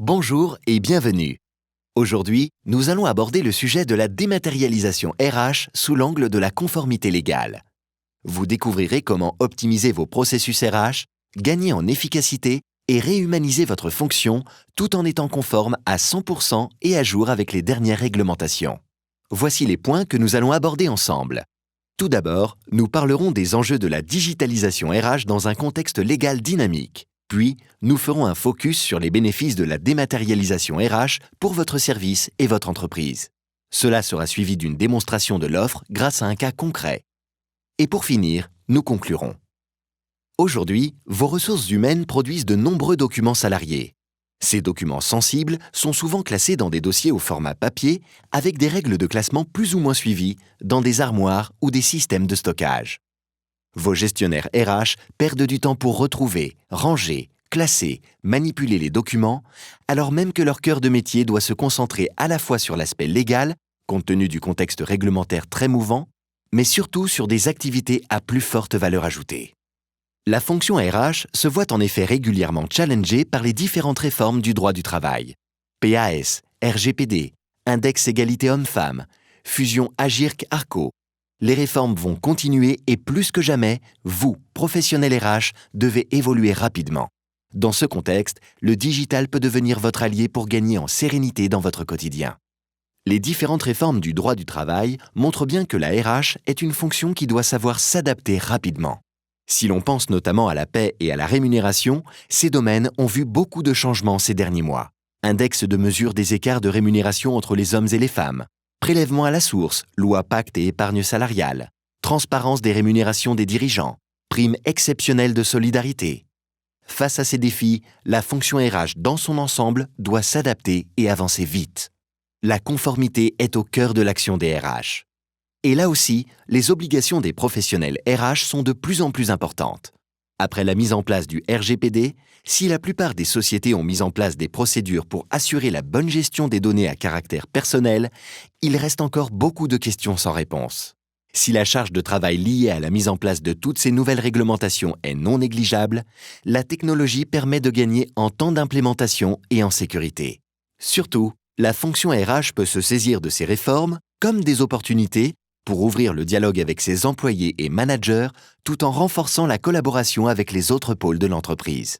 Bonjour et bienvenue. Aujourd'hui, nous allons aborder le sujet de la dématérialisation RH sous l'angle de la conformité légale. Vous découvrirez comment optimiser vos processus RH, gagner en efficacité et réhumaniser votre fonction tout en étant conforme à 100% et à jour avec les dernières réglementations. Voici les points que nous allons aborder ensemble. Tout d'abord, nous parlerons des enjeux de la digitalisation RH dans un contexte légal dynamique. Puis, nous ferons un focus sur les bénéfices de la dématérialisation RH pour votre service et votre entreprise. Cela sera suivi d'une démonstration de l'offre grâce à un cas concret. Et pour finir, nous conclurons. Aujourd'hui, vos ressources humaines produisent de nombreux documents salariés. Ces documents sensibles sont souvent classés dans des dossiers au format papier avec des règles de classement plus ou moins suivies dans des armoires ou des systèmes de stockage. Vos gestionnaires RH perdent du temps pour retrouver, ranger, classer, manipuler les documents, alors même que leur cœur de métier doit se concentrer à la fois sur l'aspect légal, compte tenu du contexte réglementaire très mouvant, mais surtout sur des activités à plus forte valeur ajoutée. La fonction RH se voit en effet régulièrement challengée par les différentes réformes du droit du travail. PAS, RGPD, Index égalité hommes-femmes, fusion Agirc-Arco. Les réformes vont continuer et plus que jamais, vous, professionnels RH, devez évoluer rapidement. Dans ce contexte, le digital peut devenir votre allié pour gagner en sérénité dans votre quotidien. Les différentes réformes du droit du travail montrent bien que la RH est une fonction qui doit savoir s'adapter rapidement. Si l'on pense notamment à la paie et à la rémunération, ces domaines ont vu beaucoup de changements ces derniers mois. Index de mesure des écarts de rémunération entre les hommes et les femmes, prélèvement à la source, loi pacte et épargne salariale, transparence des rémunérations des dirigeants, prime exceptionnelle de solidarité. Face à ces défis, la fonction RH dans son ensemble doit s'adapter et avancer vite. La conformité est au cœur de l'action des RH. Et là aussi, les obligations des professionnels RH sont de plus en plus importantes. Après la mise en place du RGPD, si la plupart des sociétés ont mis en place des procédures pour assurer la bonne gestion des données à caractère personnel, il reste encore beaucoup de questions sans réponse. Si la charge de travail liée à la mise en place de toutes ces nouvelles réglementations est non négligeable, la technologie permet de gagner en temps d'implémentation et en sécurité. Surtout, la fonction RH peut se saisir de ces réformes comme des opportunités pour ouvrir le dialogue avec ses employés et managers tout en renforçant la collaboration avec les autres pôles de l'entreprise.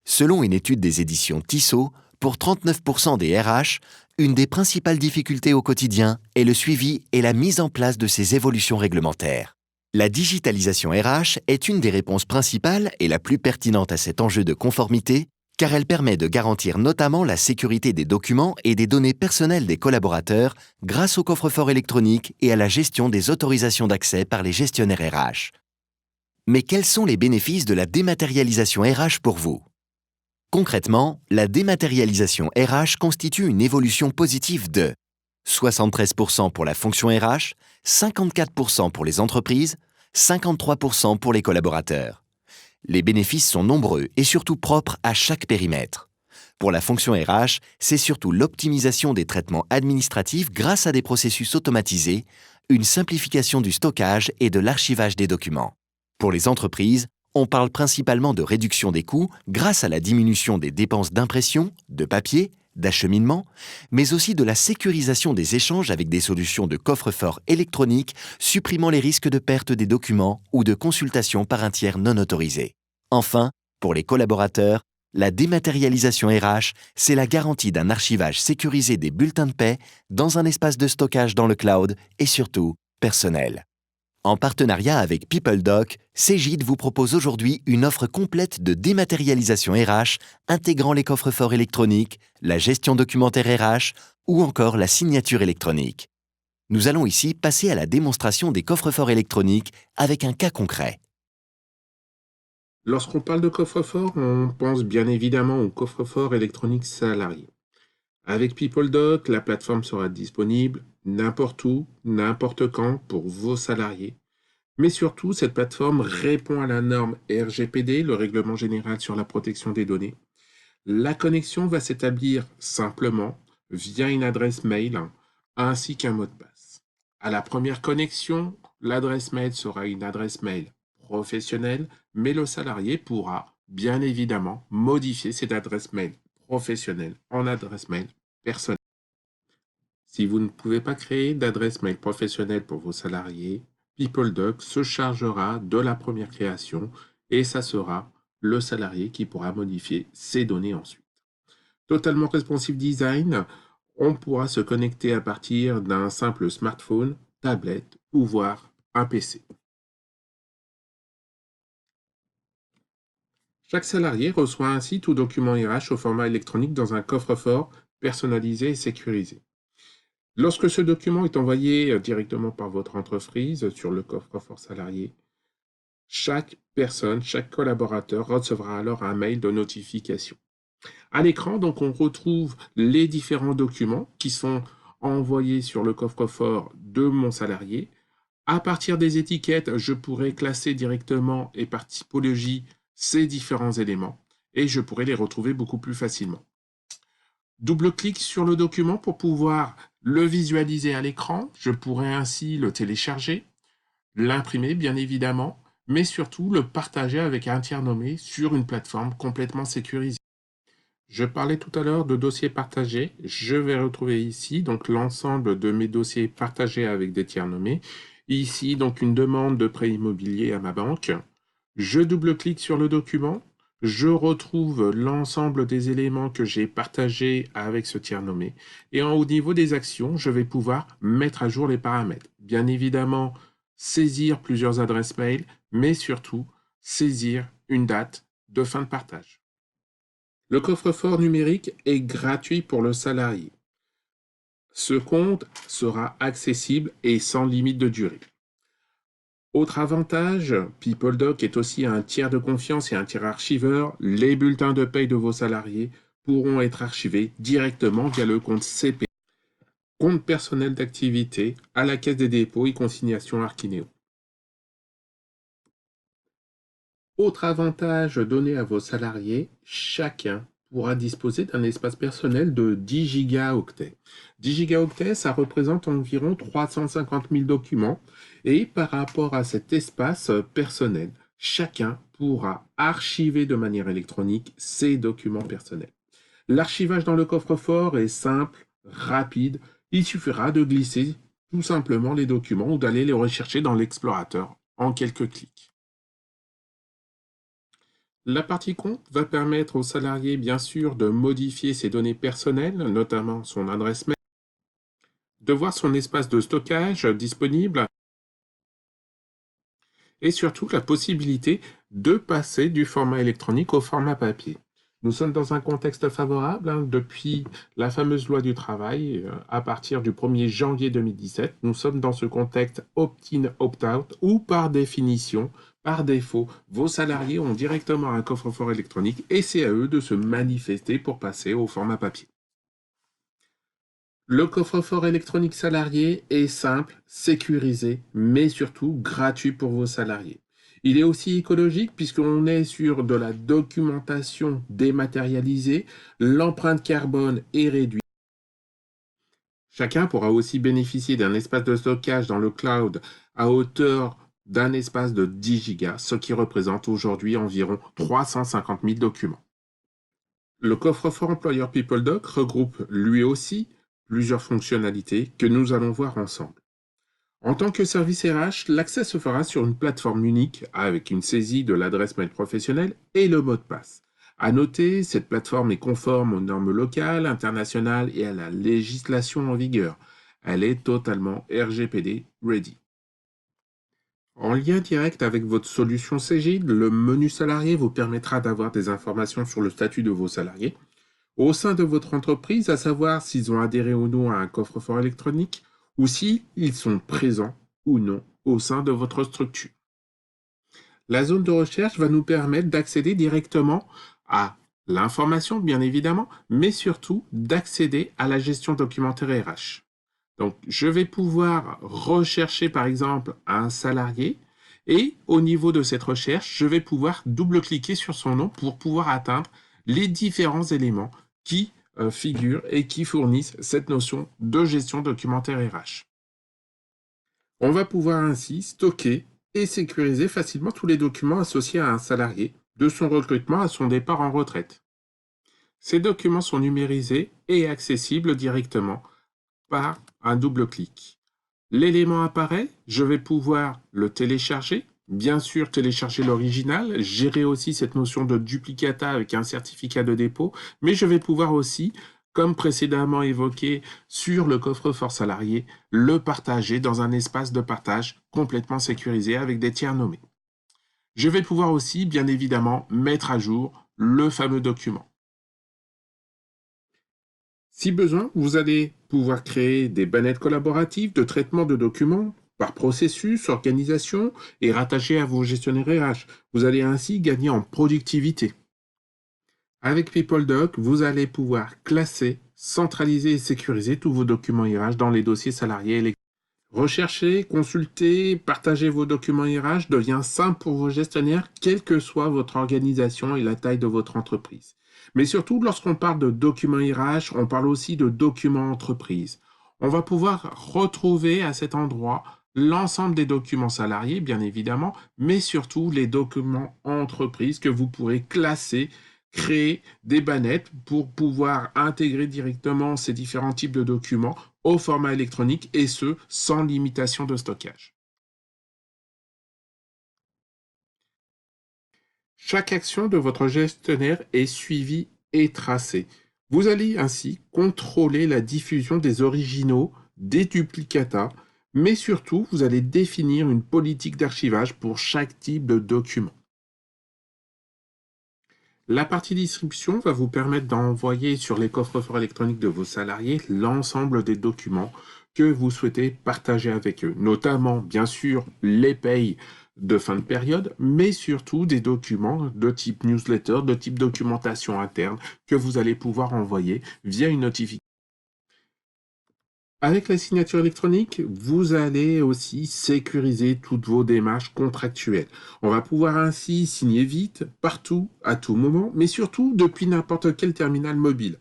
Selon une étude des éditions Tissot, pour 39% des RH, une des principales difficultés au quotidien est le suivi et la mise en place de ces évolutions réglementaires. La digitalisation RH est une des réponses principales et la plus pertinente à cet enjeu de conformité, car elle permet de garantir notamment la sécurité des documents et des données personnelles des collaborateurs grâce au coffre-fort électronique et à la gestion des autorisations d'accès par les gestionnaires RH. Mais quels sont les bénéfices de la dématérialisation RH pour vous ? Concrètement, la dématérialisation RH constitue une évolution positive de 73% pour la fonction RH, 54% pour les entreprises, 53% pour les collaborateurs. Les bénéfices sont nombreux et surtout propres à chaque périmètre. Pour la fonction RH, c'est surtout l'optimisation des traitements administratifs grâce à des processus automatisés, une simplification du stockage et de l'archivage des documents. Pour les entreprises, on parle principalement de réduction des coûts grâce à la diminution des dépenses d'impression, de papier, d'acheminement, mais aussi de la sécurisation des échanges avec des solutions de coffre-fort électronique supprimant les risques de perte des documents ou de consultation par un tiers non autorisé. Enfin, pour les collaborateurs, la dématérialisation RH, c'est la garantie d'un archivage sécurisé des bulletins de paie dans un espace de stockage dans le cloud et surtout personnel. En partenariat avec PeopleDoc, Cegid vous propose aujourd'hui une offre complète de dématérialisation RH intégrant les coffres-forts électroniques, la gestion documentaire RH ou encore la signature électronique. Nous allons ici passer à la démonstration des coffres-forts électroniques avec un cas concret. Lorsqu'on parle de coffre-fort, on pense bien évidemment au coffre-fort électronique salarié. Avec PeopleDoc, la plateforme sera disponible n'importe où, n'importe quand pour vos salariés. Mais surtout, cette plateforme répond à la norme RGPD, le Règlement général sur la protection des données. La connexion va s'établir simplement via une adresse mail ainsi qu'un mot de passe. À la première connexion, l'adresse mail sera une adresse mail professionnelle, mais le salarié pourra bien évidemment modifier cette adresse mail professionnelle en adresse mail personnelle. Si vous ne pouvez pas créer d'adresse mail professionnelle pour vos salariés, PeopleDoc se chargera de la première création et ça sera le salarié qui pourra modifier ces données ensuite. Totalement responsive design, on pourra se connecter à partir d'un simple smartphone, tablette ou voire un PC. Chaque salarié reçoit ainsi tout document RH au format électronique dans un coffre-fort personnalisé et sécurisé. Lorsque ce document est envoyé directement par votre entreprise sur le coffre-fort salarié, chaque personne, chaque collaborateur recevra alors un mail de notification. À l'écran, donc, on retrouve les différents documents qui sont envoyés sur le coffre-fort de mon salarié. À partir des étiquettes, je pourrai classer directement et par typologie ces différents éléments et je pourrai les retrouver beaucoup plus facilement. Double-clic sur le document pour pouvoir le visualiser à l'écran. Je pourrai ainsi le télécharger, l'imprimer bien évidemment, mais surtout le partager avec un tiers nommé sur une plateforme complètement sécurisée. Je parlais tout à l'heure de dossiers partagés. Je vais retrouver ici donc l'ensemble de mes dossiers partagés avec des tiers nommés. Ici, donc une demande de prêt immobilier à ma banque. Je double-clique sur le document. Je retrouve l'ensemble des éléments que j'ai partagés avec ce tiers nommé. Et au niveau des actions, je vais pouvoir mettre à jour les paramètres. Bien évidemment, saisir plusieurs adresses mail, mais surtout saisir une date de fin de partage. Le coffre-fort numérique est gratuit pour le salarié. Ce compte sera accessible et sans limite de durée. Autre avantage, PeopleDoc est aussi un tiers de confiance et un tiers archiveur. Les bulletins de paye de vos salariés pourront être archivés directement via le compte CP, compte personnel d'activité, à la Caisse des dépôts et consignations Archineo. Autre avantage donné à vos salariés, chacun pourra disposer d'un espace personnel de 10 gigaoctets. 10 gigaoctets, ça représente environ 350 000 documents. Et par rapport à cet espace personnel, chacun pourra archiver de manière électronique ses documents personnels. L'archivage dans le coffre-fort est simple, rapide. Il suffira de glisser tout simplement les documents ou d'aller les rechercher dans l'explorateur en quelques clics. La partie compte va permettre au salarié, bien sûr, de modifier ses données personnelles, notamment son adresse mail, de voir son espace de stockage disponible et surtout la possibilité de passer du format électronique au format papier. Nous sommes dans un contexte favorable depuis la fameuse loi du travail à partir du 1er janvier 2017. Nous sommes dans ce contexte opt-in, opt-out où par définition, par défaut, vos salariés ont directement un coffre-fort électronique et c'est à eux de se manifester pour passer au format papier. Le coffre-fort électronique salarié est simple, sécurisé, mais surtout gratuit pour vos salariés. Il est aussi écologique puisqu'on est sur de la documentation dématérialisée, l'empreinte carbone est réduite. Chacun pourra aussi bénéficier d'un espace de stockage dans le cloud à hauteur d'un espace de 10 gigas, ce qui représente aujourd'hui environ 350 000 documents. Le coffre-fort employeur PeopleDoc regroupe lui aussi plusieurs fonctionnalités que nous allons voir ensemble. En tant que service RH, l'accès se fera sur une plateforme unique avec une saisie de l'adresse mail professionnelle et le mot de passe. À noter, cette plateforme est conforme aux normes locales, internationales et à la législation en vigueur. Elle est totalement RGPD ready. En lien direct avec votre solution Cegid, le menu salarié vous permettra d'avoir des informations sur le statut de vos salariés au sein de votre entreprise, à savoir s'ils ont adhéré ou non à un coffre-fort électronique ou s'ils sont présents ou non au sein de votre structure. La zone de recherche va nous permettre d'accéder directement à l'information, bien évidemment, mais surtout d'accéder à la gestion documentaire RH. Donc, je vais pouvoir rechercher, par exemple, un salarié et au niveau de cette recherche, je vais pouvoir double-cliquer sur son nom pour pouvoir atteindre les différents éléments qui figurent et qui fournissent cette notion de gestion documentaire RH. On va pouvoir ainsi stocker et sécuriser facilement tous les documents associés à un salarié, de son recrutement à son départ en retraite. Ces documents sont numérisés et accessibles directement par un double clic. L'élément apparaît, je vais pouvoir le télécharger, bien sûr télécharger l'original, gérer aussi cette notion de duplicata avec un certificat de dépôt, mais je vais pouvoir aussi, comme précédemment évoqué sur le coffre-fort salarié, le partager dans un espace de partage complètement sécurisé avec des tiers nommés. Je vais pouvoir aussi, bien évidemment, mettre à jour le fameux document. Si besoin, vous allez pouvoir créer des bannettes collaboratives de traitement de documents par processus, organisation et rattacher à vos gestionnaires RH. Vous allez ainsi gagner en productivité. Avec PeopleDoc, vous allez pouvoir classer, centraliser et sécuriser tous vos documents RH dans les dossiers salariés électroniques. Rechercher, consulter, partager vos documents RH devient simple pour vos gestionnaires, quelle que soit votre organisation et la taille de votre entreprise. Mais surtout, lorsqu'on parle de documents RH, on parle aussi de documents entreprise. On va pouvoir retrouver à cet endroit l'ensemble des documents salariés, bien évidemment, mais surtout les documents entreprise que vous pourrez classer, créer des bannettes pour pouvoir intégrer directement ces différents types de documents au format électronique et ce, sans limitation de stockage. Chaque action de votre gestionnaire est suivie et tracée. Vous allez ainsi contrôler la diffusion des originaux, des duplicata, mais surtout, vous allez définir une politique d'archivage pour chaque type de document. La partie distribution va vous permettre d'envoyer sur les coffres-forts électroniques de vos salariés l'ensemble des documents que vous souhaitez partager avec eux, notamment bien sûr les payes de fin de période, mais surtout des documents de type newsletter, de type documentation interne que vous allez pouvoir envoyer via une notification. Avec la signature électronique, vous allez aussi sécuriser toutes vos démarches contractuelles. On va pouvoir ainsi signer vite, partout, à tout moment, mais surtout depuis n'importe quel terminal mobile.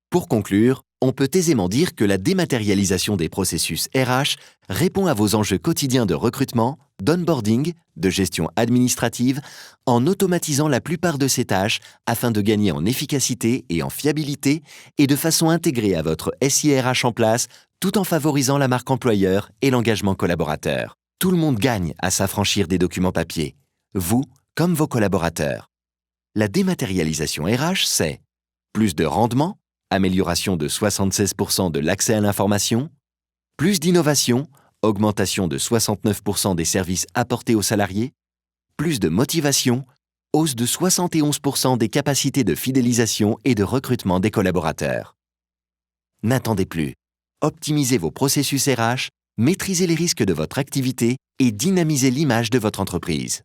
Pour conclure, on peut aisément dire que la dématérialisation des processus RH répond à vos enjeux quotidiens de recrutement, d'onboarding, de gestion administrative, en automatisant la plupart de ces tâches afin de gagner en efficacité et en fiabilité et de façon intégrée à votre SIRH en place, tout en favorisant la marque employeur et l'engagement collaborateur. Tout le monde gagne à s'affranchir des documents papier, vous comme vos collaborateurs. La dématérialisation RH, c'est plus de rendement, amélioration de 76% de l'accès à l'information, plus d'innovation, augmentation de 69% des services apportés aux salariés, plus de motivation, hausse de 71% des capacités de fidélisation et de recrutement des collaborateurs. N'attendez plus. Optimisez vos processus RH, maîtrisez les risques de votre activité et dynamisez l'image de votre entreprise.